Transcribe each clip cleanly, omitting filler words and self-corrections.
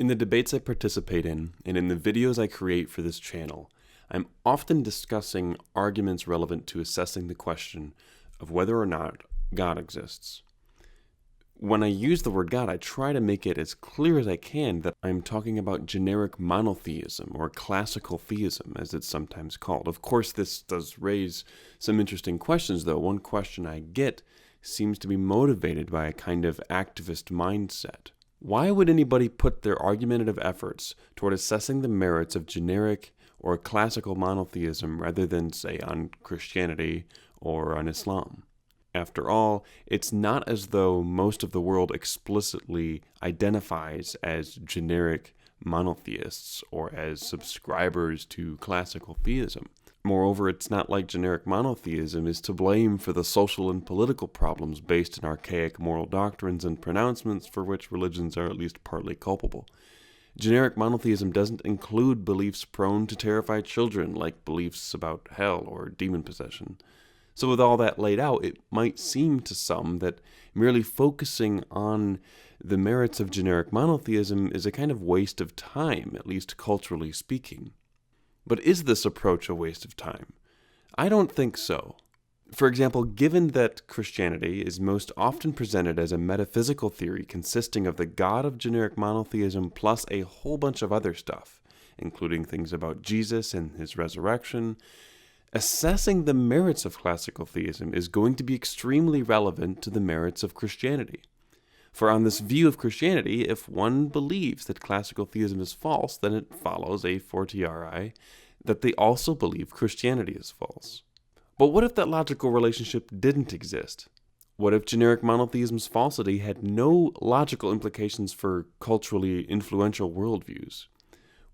In the debates I participate in, and in the videos I create for this channel, I'm often discussing arguments relevant to assessing the question of whether or not God exists. When I use the word God, I try to make it as clear as I can that I'm talking about generic monotheism, or classical theism, as it's sometimes called. Of course, this does raise some interesting questions, though. One question I get seems to be motivated by a kind of activist mindset. Why would anybody put their argumentative efforts toward assessing the merits of generic or classical monotheism rather than, say, on Christianity or on Islam? After all, it's not as though most of the world explicitly identifies as generic monotheists or as subscribers to classical theism. Moreover, it's not like generic monotheism is to blame for the social and political problems based in archaic moral doctrines and pronouncements for which religions are at least partly culpable. Generic monotheism doesn't include beliefs prone to terrify children, like beliefs about hell or demon possession. So with all that laid out, it might seem to some that merely focusing on the merits of generic monotheism is a kind of waste of time, at least culturally speaking. But is this approach a waste of time? I don't think so. For example, given that Christianity is most often presented as a metaphysical theory consisting of the God of generic monotheism plus a whole bunch of other stuff, including things about Jesus and his resurrection, assessing the merits of classical theism is going to be extremely relevant to the merits of Christianity. For on this view of Christianity, if one believes that classical theism is false, then it follows a fortiori that they also believe Christianity is false. But what if that logical relationship didn't exist? What if generic monotheism's falsity had no logical implications for culturally influential worldviews?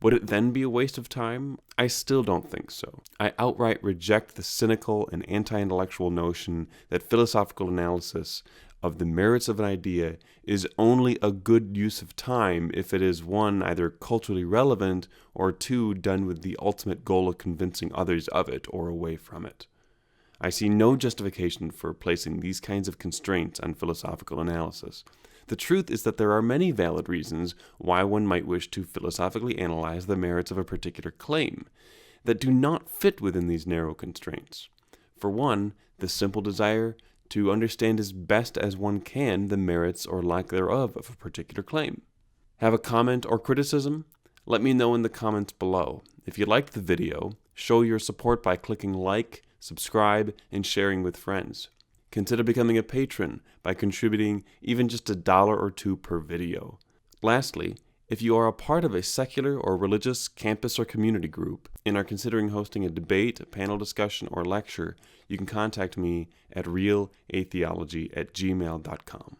Would it then be a waste of time? I still don't think so. I outright reject the cynical and anti-intellectual notion that philosophical analysis of the merits of an idea is only a good use of time if it is, one, either culturally relevant, or two, done with the ultimate goal of convincing others of it or away from it. I see no justification for placing these kinds of constraints on philosophical analysis. The truth is that there are many valid reasons why one might wish to philosophically analyze the merits of a particular claim that do not fit within these narrow constraints. For one, the simple desire to understand as best as one can the merits or lack thereof of a particular claim. Have a comment or criticism? Let me know in the comments below. If you liked the video, show your support by clicking like, subscribe, and sharing with friends. Consider becoming a patron by contributing even just $1 or $2 per video. Lastly, if you are a part of a secular or religious campus or community group and are considering hosting a debate, a panel discussion, or lecture, you can contact me at realatheology@gmail.com.